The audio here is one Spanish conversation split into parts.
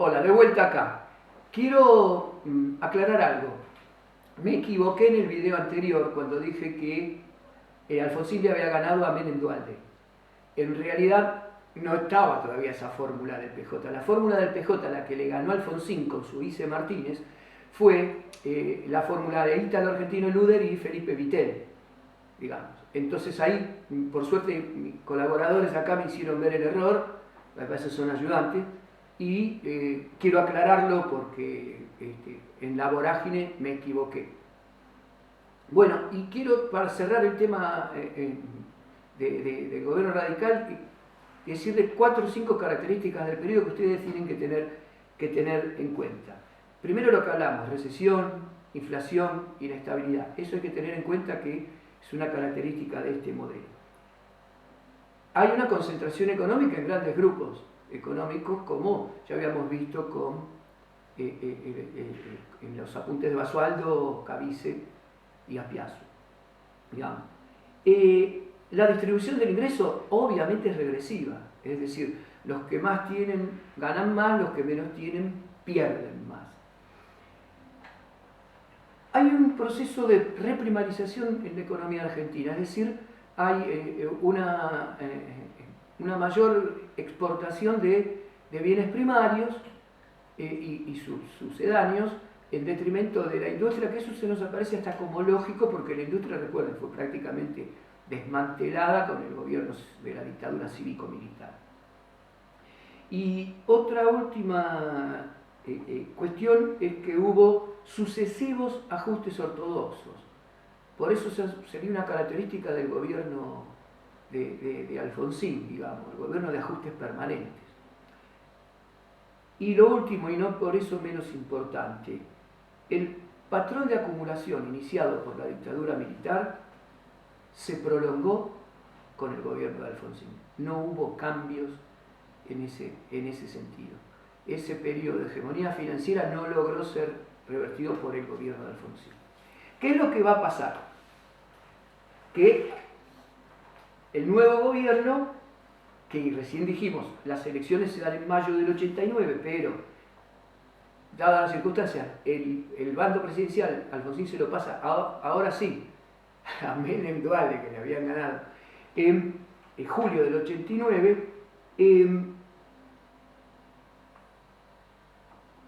Hola, de vuelta acá. Quiero aclarar algo. Me equivoqué en el video anterior cuando dije que Alfonsín le había ganado a Menem Duhalde. En realidad no estaba todavía esa fórmula del PJ. La fórmula del PJ, la que le ganó Alfonsín con su vice Martínez, fue la fórmula de Ítalo Argentino Luder y Felipe Vitel, digamos. Entonces ahí, por suerte, mis colaboradores acá me hicieron ver el error, a veces son ayudantes, y quiero aclararlo porque en la vorágine me equivoqué. Bueno, y quiero, para cerrar el tema del gobierno radical, decirle 4 o 5 características del periodo que ustedes tienen que tener en cuenta. Primero lo que hablamos, recesión, inflación, inestabilidad. Eso hay que tener en cuenta que es una característica de este modelo. Hay una concentración económica en grandes grupos económicos, como ya habíamos visto en los apuntes de Basualdo, Cavice y Aspiazu. La distribución del ingreso obviamente es regresiva, es decir, los que más tienen ganan más, los que menos tienen pierden más. Hay un proceso de reprimarización en la economía argentina, es decir, hay una mayor exportación de bienes primarios y sucedáneos en detrimento de la industria, que eso se nos aparece hasta como lógico porque la industria, recuerden, fue prácticamente desmantelada con el gobierno de la dictadura cívico-militar. Y otra última cuestión es que hubo sucesivos ajustes ortodoxos. Por eso sería una característica del gobierno de Alfonsín, digamos, el gobierno de ajustes permanentes. Y lo último, y no por eso menos importante, el patrón de acumulación iniciado por la dictadura militar se prolongó con el gobierno de Alfonsín. No hubo cambios en ese sentido. Ese periodo de hegemonía financiera no logró ser revertido por el gobierno de Alfonsín. ¿Qué es lo que va a pasar? Que el nuevo gobierno, que recién dijimos, las elecciones se dan en mayo del 89, pero dadas las circunstancias, el bando presidencial, Alfonsín se lo pasa ahora sí a Menem Duhalde, que le habían ganado en julio del 89,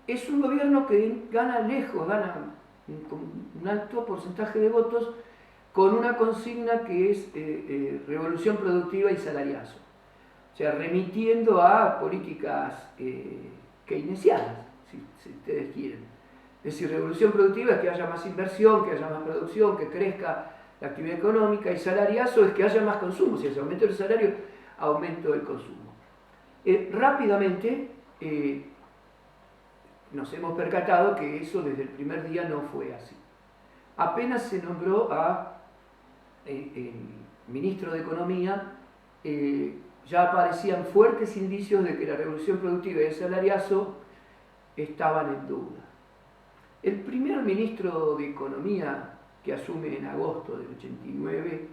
es un gobierno que gana lejos, gana un alto porcentaje de votos con una consigna que es revolución productiva y salariazo. O sea, remitiendo a políticas keynesianas, si ustedes quieren. Es decir, revolución productiva es que haya más inversión, que haya más producción, que crezca la actividad económica, y salariazo es que haya más consumo. Si se aumenta el salario, aumento el consumo. Rápidamente nos hemos percatado que eso desde el primer día no fue así. Apenas se nombró a el ministro de Economía, ya aparecían fuertes indicios de que la revolución productiva y el salariazo estaban en duda. El primer ministro de Economía que asume en agosto del 89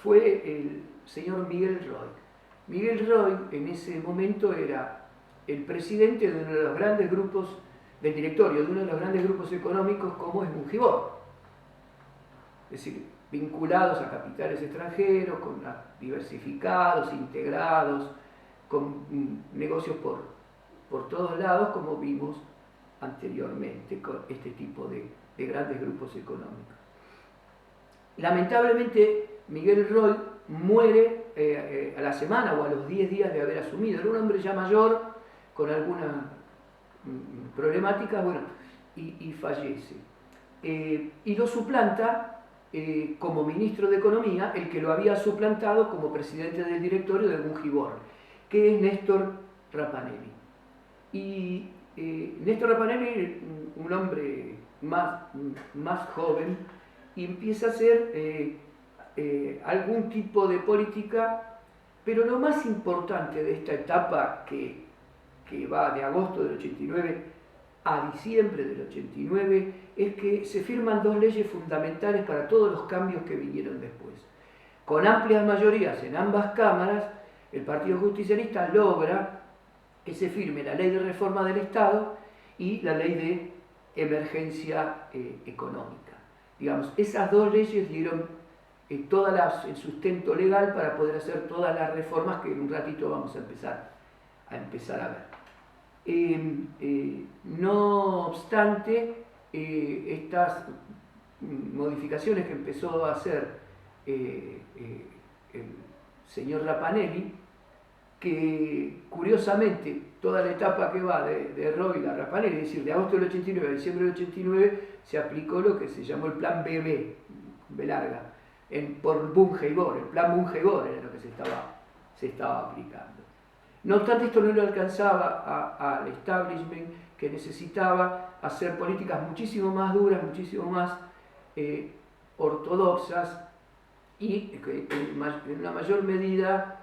fue el señor Miguel Roig. Miguel Roig en ese momento era el presidente de uno de los grandes grupos, del directorio de uno de los grandes grupos económicos como es Mungibor. Es decir, vinculados a capitales extranjeros, diversificados, integrados, con negocios por todos lados, como vimos anteriormente con este tipo de grandes grupos económicos. Lamentablemente, Miguel Roig muere a la semana o a los 10 días de haber asumido. Era un hombre ya mayor, con alguna problemática, bueno, y fallece. Y lo suplanta como ministro de Economía el que lo había suplantado como presidente del directorio de Mungibor, que es Néstor Rapanelli. Y Néstor Rapanelli, un hombre más joven, y empieza a hacer algún tipo de política, pero lo más importante de esta etapa que va de agosto del 89 a diciembre del 89 es que se firman 2 leyes fundamentales para todos los cambios que vinieron después. Con amplias mayorías en ambas cámaras, el Partido Justicialista logra que se firme la ley de reforma del Estado y la ley de emergencia económica. Digamos, esas dos leyes dieron el sustento legal para poder hacer todas las reformas que en un ratito vamos a empezar a ver. No obstante, estas modificaciones que empezó a hacer el señor Rapanelli, que curiosamente toda la etapa que va de Roig a Rapanelli, es decir, de agosto del 89 a diciembre del 89, se aplicó lo que se llamó el plan BB, B larga, por Bunge-Ibor. El plan Bunge-Ibor era lo que se estaba aplicando. No obstante, esto no le alcanzaba al establishment, que necesitaba hacer políticas muchísimo más duras, muchísimo más ortodoxas y en una mayor medida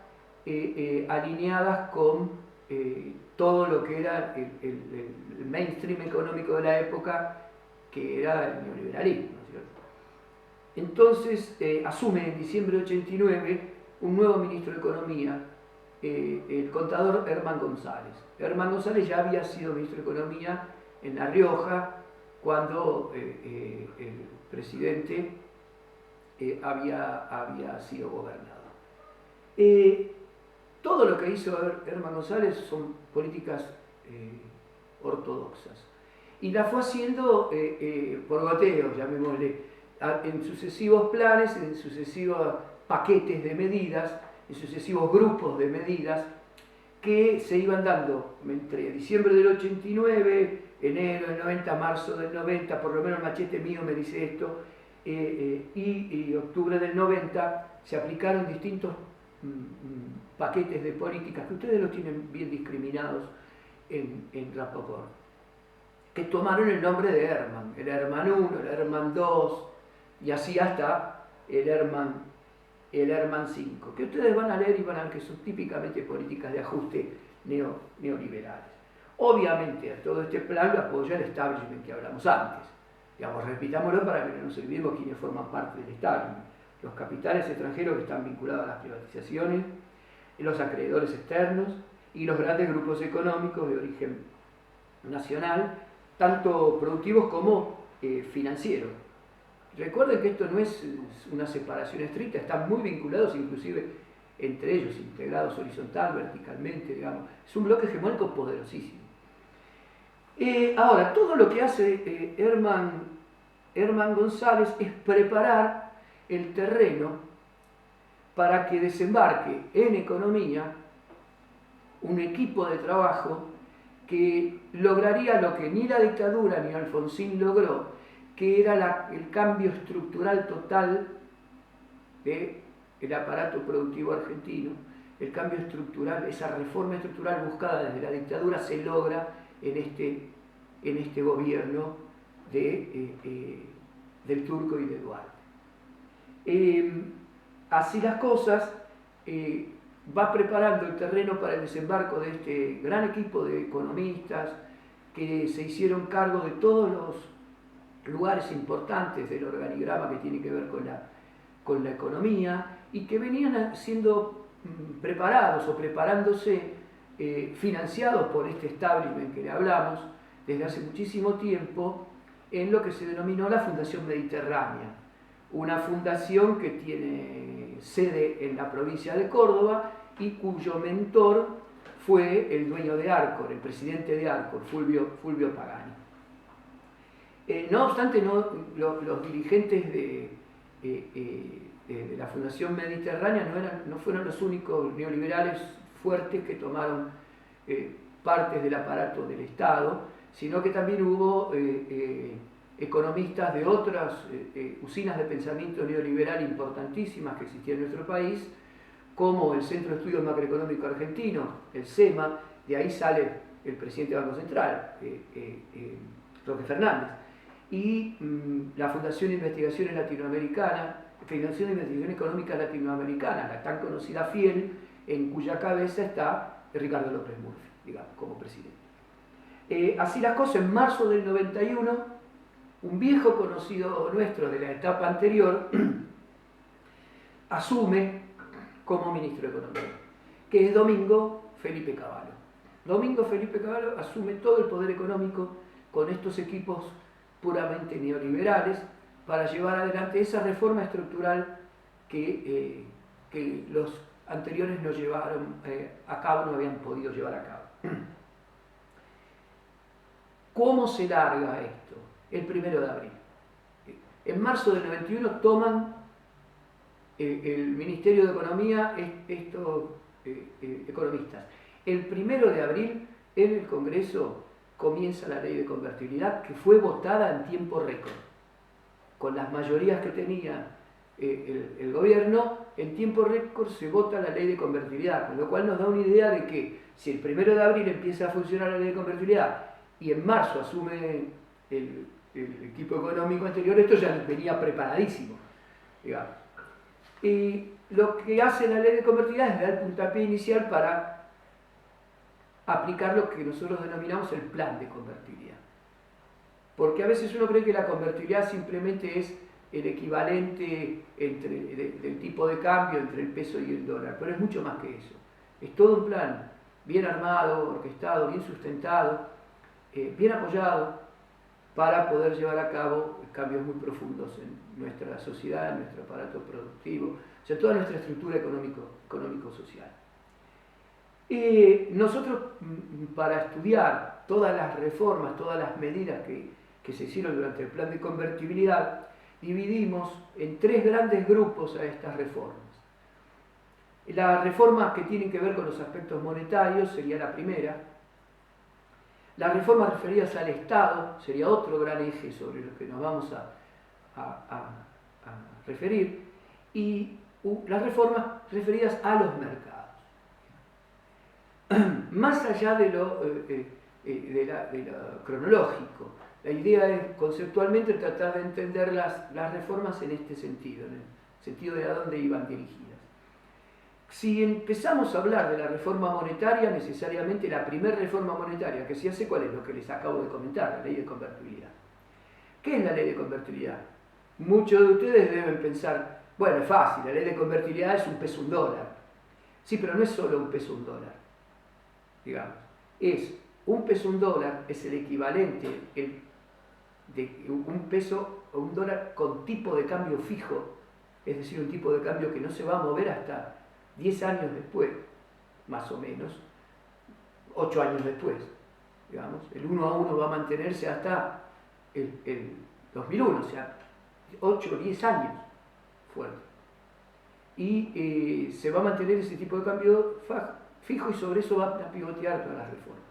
alineadas con todo lo que era el mainstream económico de la época, que era el neoliberalismo, ¿no es cierto? Entonces asume en diciembre de 89 un nuevo ministro de Economía, el contador Herman González. Herman González ya había sido ministro de Economía en La Rioja cuando el presidente había sido gobernador. Todo lo que hizo Herman González son políticas ortodoxas. Y la fue haciendo por goteo, llamémosle, en sucesivos planes, en sucesivos paquetes de medidas, en sucesivos grupos de medidas que se iban dando entre diciembre del 89, enero del 90, marzo del 90, por lo menos el machete mío me dice esto, y octubre del 90 se aplicaron distintos paquetes de políticas que ustedes los tienen bien discriminados en Rapoport, que tomaron el nombre de Herman, el Herman 1, el Herman 2 y así hasta el Herman 5, que ustedes van a leer y van a ver que son típicamente políticas de ajuste neoliberales. Obviamente a todo este plan lo apoya el establishment que hablamos antes. Digamos, repitámoslo para que no nos olvidemos quiénes forman parte del establishment. Los capitales extranjeros que están vinculados a las privatizaciones, los acreedores externos y los grandes grupos económicos de origen nacional, tanto productivos como financieros. Recuerden que esto no es una separación estricta, están muy vinculados inclusive entre ellos, integrados horizontal, verticalmente, digamos. Es un bloque hegemónico poderosísimo. Ahora, todo lo que hace Herman González es preparar el terreno para que desembarque en economía un equipo de trabajo que lograría lo que ni la dictadura ni Alfonsín logró, que era el cambio estructural total del aparato productivo argentino. El cambio estructural, esa reforma estructural buscada desde la dictadura se logra en este gobierno del Turco y de Duarte. Así las cosas, va preparando el terreno para el desembarco de este gran equipo de economistas que se hicieron cargo de todos los lugares importantes del organigrama que tiene que ver con la economía y que venían siendo preparados o preparándose, financiados por este establishment que le hablamos desde hace muchísimo tiempo, en lo que se denominó la Fundación Mediterránea, una fundación que tiene sede en la provincia de Córdoba y cuyo mentor fue el dueño de Arcor, el presidente de Arcor, Fulvio Pagani. No obstante, los dirigentes de la Fundación Mediterránea no fueron los únicos neoliberales fuertes que tomaron partes del aparato del Estado, sino que también hubo economistas de otras usinas de pensamiento neoliberal importantísimas que existían en nuestro país, como el Centro de Estudios Macroeconómicos Argentinos, el CEMA. De ahí sale el presidente del Banco Central, Roque Fernández, y la Fundación de Investigaciones Latinoamericana, Fundación de Investigación Económica Latinoamericana, la tan conocida FIEL, en cuya cabeza está Ricardo López Murphy, digamos, como presidente. Así las cosas, en marzo del 91, un viejo conocido nuestro de la etapa anterior asume como ministro de Economía, que es Domingo Felipe Cavallo. Domingo Felipe Cavallo asume todo el poder económico con estos equipos puramente neoliberales para llevar adelante esa reforma estructural que los anteriores no llevaron a cabo, no habían podido llevar a cabo. ¿Cómo se larga esto? El 1 de abril. En marzo del 91 toman el Ministerio de Economía estos economistas. El 1 de abril en el Congreso comienza la ley de convertibilidad, que fue votada en tiempo récord. Con las mayorías que tenía el gobierno, en tiempo récord se vota la ley de convertibilidad, con lo cual nos da una idea de que si el 1 de abril empieza a funcionar la ley de convertibilidad y en marzo asume el equipo económico anterior, esto ya venía preparadísimo, digamos. Y lo que hace la ley de convertibilidad es dar el puntapié inicial para aplicar lo que nosotros denominamos el plan de convertibilidad. Porque a veces uno cree que la convertibilidad simplemente es el equivalente del tipo de cambio entre el peso y el dólar, pero es mucho más que eso. Es todo un plan bien armado, orquestado, bien sustentado, bien apoyado para poder llevar a cabo cambios muy profundos en nuestra sociedad, en nuestro aparato productivo, o sea, toda nuestra estructura económico-social. Nosotros, para estudiar todas las reformas, todas las medidas que se hicieron durante el plan de convertibilidad, dividimos en 3 grandes grupos a estas reformas. Las reformas que tienen que ver con los aspectos monetarios sería la primera. Las reformas referidas al Estado sería otro gran eje sobre lo que nos vamos a referir. Y las reformas referidas a los mercados. Más allá de lo cronológico, la idea es conceptualmente tratar de entender las reformas en este sentido, en el sentido de a dónde iban dirigidas. Si empezamos a hablar de la reforma monetaria, necesariamente la primera reforma monetaria que se hace, ¿cuál es? Lo que les acabo de comentar, la ley de convertibilidad. ¿Qué es la ley de convertibilidad? Muchos de ustedes deben pensar, bueno, es fácil, la ley de convertibilidad es un peso, un dólar. Sí, pero no es solo un peso, un dólar. Digamos, es un peso, un dólar, es el equivalente de un peso o un dólar con tipo de cambio fijo, es decir, un tipo de cambio que no se va a mover hasta 10 años después, más o menos, 8 años después, digamos, el 1 a 1 va a mantenerse hasta el 2001, o sea, 8 o 10 años fuerte. Y se va a mantener ese tipo de cambio fijo y sobre eso va a pivotear todas las reformas.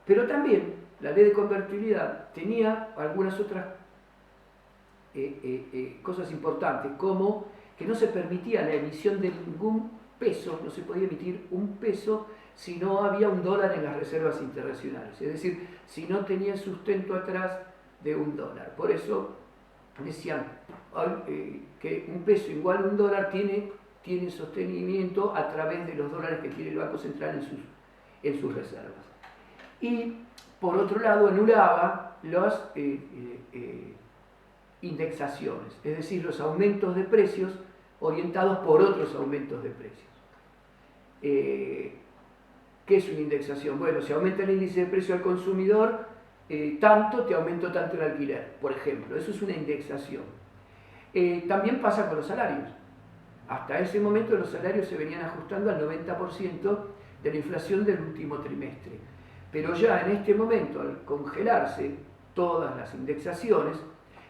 Pero también la ley de convertibilidad tenía algunas otras cosas importantes, como que no se permitía la emisión de ningún peso, no se podía emitir un peso si no había un dólar en las reservas internacionales, es decir, si no tenía sustento atrás de un dólar. Por eso decían que un peso igual a un dólar tiene sostenimiento a través de los dólares que tiene el Banco Central en sus reservas. Y por otro lado anulaba las indexaciones, es decir, los aumentos de precios orientados por otros aumentos de precios. ¿Qué es una indexación? Bueno, si aumenta el índice de precio al consumidor, tanto, te aumento tanto el alquiler, por ejemplo. Eso es una indexación. También pasa con los salarios. Hasta ese momento los salarios se venían ajustando al 90% de la inflación del último trimestre. Pero ya en este momento, al congelarse todas las indexaciones,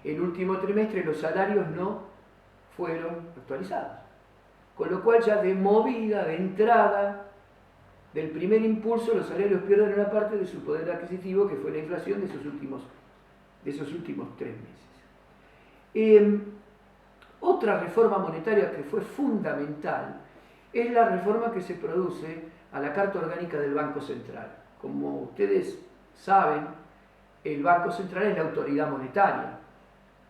el último trimestre los salarios no fueron actualizados. Con lo cual ya de movida, de entrada, del primer impulso, los salarios pierden una parte de su poder adquisitivo, que fue la inflación de esos últimos 3 meses. Otra reforma monetaria que fue fundamental es la reforma que se produce a la Carta Orgánica del Banco Central. Como ustedes saben, el Banco Central es la autoridad monetaria,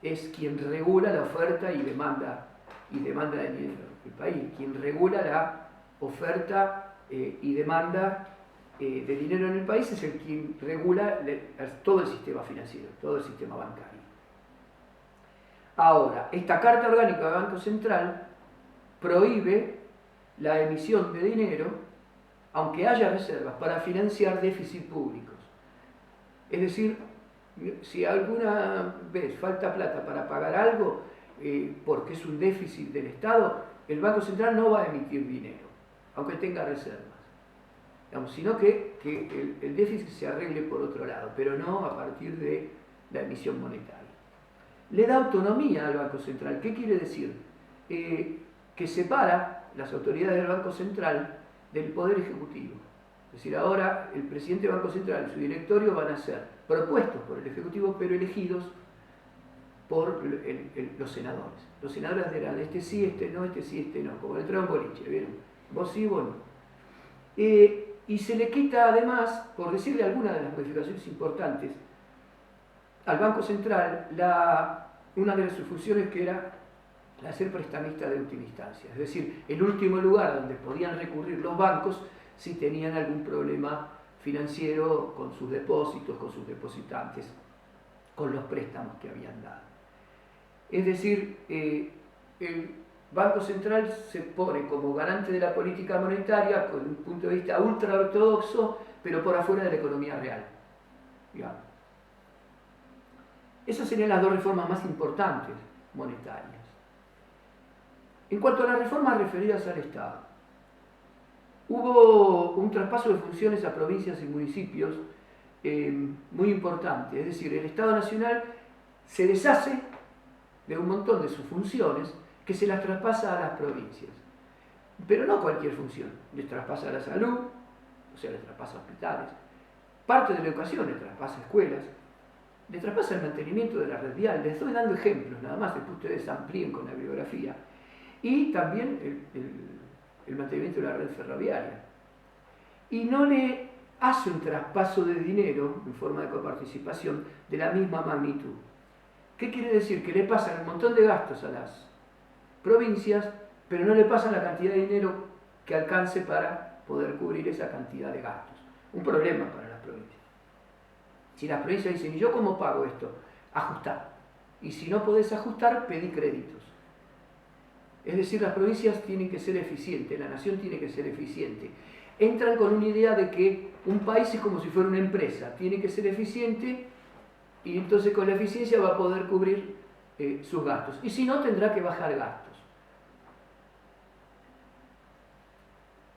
es quien regula la oferta y demanda de dinero del país, quien regula la oferta y demanda de dinero en el país, es el quien regula todo el sistema financiero, todo el sistema bancario. Ahora, esta Carta Orgánica del Banco Central prohíbe la emisión de dinero aunque haya reservas, para financiar déficits públicos. Es decir, si alguna vez falta plata para pagar algo, porque es un déficit del Estado, el Banco Central no va a emitir dinero, aunque tenga reservas. Digamos, sino que el déficit se arregle por otro lado, pero no a partir de la emisión monetaria. Le da autonomía al Banco Central. ¿Qué quiere decir? Que separa las autoridades del Banco Central del Poder Ejecutivo. Es decir, ahora el presidente del Banco Central y su directorio van a ser propuestos por el Ejecutivo, pero elegidos por los senadores. Los senadores dirán, este sí, este no, este sí, este no, como el en boliche, ¿vieron? Vos sí, vos no. Y se le quita además, por decirle algunas de las modificaciones importantes, al Banco Central una de sus funciones que era la ser prestamista de última instancia, es decir, el último lugar donde podían recurrir los bancos si tenían algún problema financiero con sus depósitos, con sus depositantes, con los préstamos que habían dado. Es decir, el Banco Central se pone como garante de la política monetaria con un punto de vista ultra ortodoxo, pero por afuera de la economía real, digamos. Esas serían las dos reformas más importantes monetarias. En cuanto a las reformas referidas al Estado, hubo un traspaso de funciones a provincias y municipios muy importante. Es decir, el Estado Nacional se deshace de un montón de sus funciones que se las traspasa a las provincias. Pero no cualquier función. Les traspasa la salud, o sea, les traspasa hospitales. Parte de la educación les traspasa escuelas. Les traspasa el mantenimiento de la red vial. Les estoy dando ejemplos, nada más, después ustedes amplíen con la bibliografía. Y también el mantenimiento de la red ferroviaria. Y no le hace un traspaso de dinero en forma de coparticipación de la misma magnitud. ¿Qué quiere decir? Que le pasan un montón de gastos a las provincias, pero no le pasan la cantidad de dinero que alcance para poder cubrir esa cantidad de gastos. Un problema para las provincias. Si las provincias dicen, ¿y yo cómo pago esto? Ajustá. Y si no podés ajustar, pedí créditos. Es decir, las provincias tienen que ser eficientes, la nación tiene que ser eficiente. Entran con una idea de que un país es como si fuera una empresa, tiene que ser eficiente y entonces con la eficiencia va a poder cubrir sus gastos. Y si no, tendrá que bajar gastos.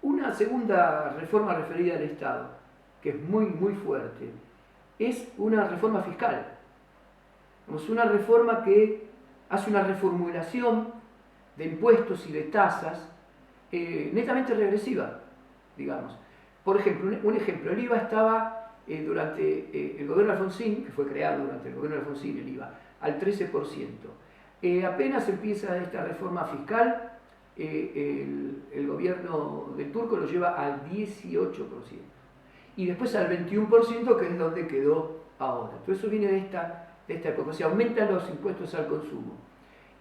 Una segunda reforma referida al Estado, que es muy, muy fuerte, es una reforma fiscal. Es una reforma que hace una reformulación de impuestos y de tasas netamente regresiva, digamos. Por ejemplo, un ejemplo, el IVA estaba durante el gobierno de Alfonsín, que fue creado durante el gobierno de Alfonsín, el IVA, al 13%. Apenas empieza esta reforma fiscal, el gobierno del Turco lo lleva al 18%. Y después al 21%, que es donde quedó ahora. Todo eso viene de esta época. O sea, aumentan los impuestos al consumo.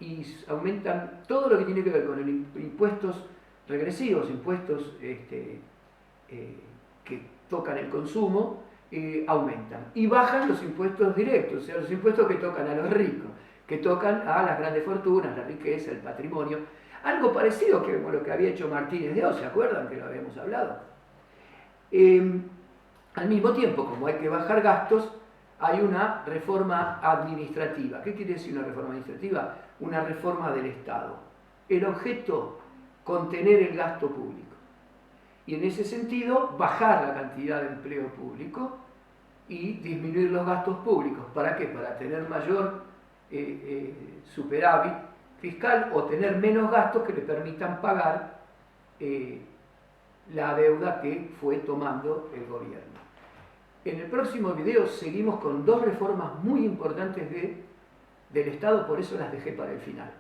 Y aumentan todo lo que tiene que ver con impuestos regresivos, impuestos que tocan el consumo, aumentan. Y bajan los impuestos directos, o sea, los impuestos que tocan a los ricos, que tocan a las grandes fortunas, la riqueza, el patrimonio. Algo parecido que lo que había hecho Martínez de Oz, ¿se acuerdan que lo habíamos hablado? Al mismo tiempo, como hay que bajar gastos, hay una reforma administrativa. ¿Qué quiere decir una reforma administrativa? Una reforma del Estado. El objeto, contener el gasto público. Y en ese sentido, bajar la cantidad de empleo público y disminuir los gastos públicos. ¿Para qué? Para tener mayor superávit fiscal o tener menos gastos que le permitan pagar la deuda que fue tomando el gobierno. En el próximo video seguimos con dos reformas muy importantes del Estado, por eso las dejé para el final.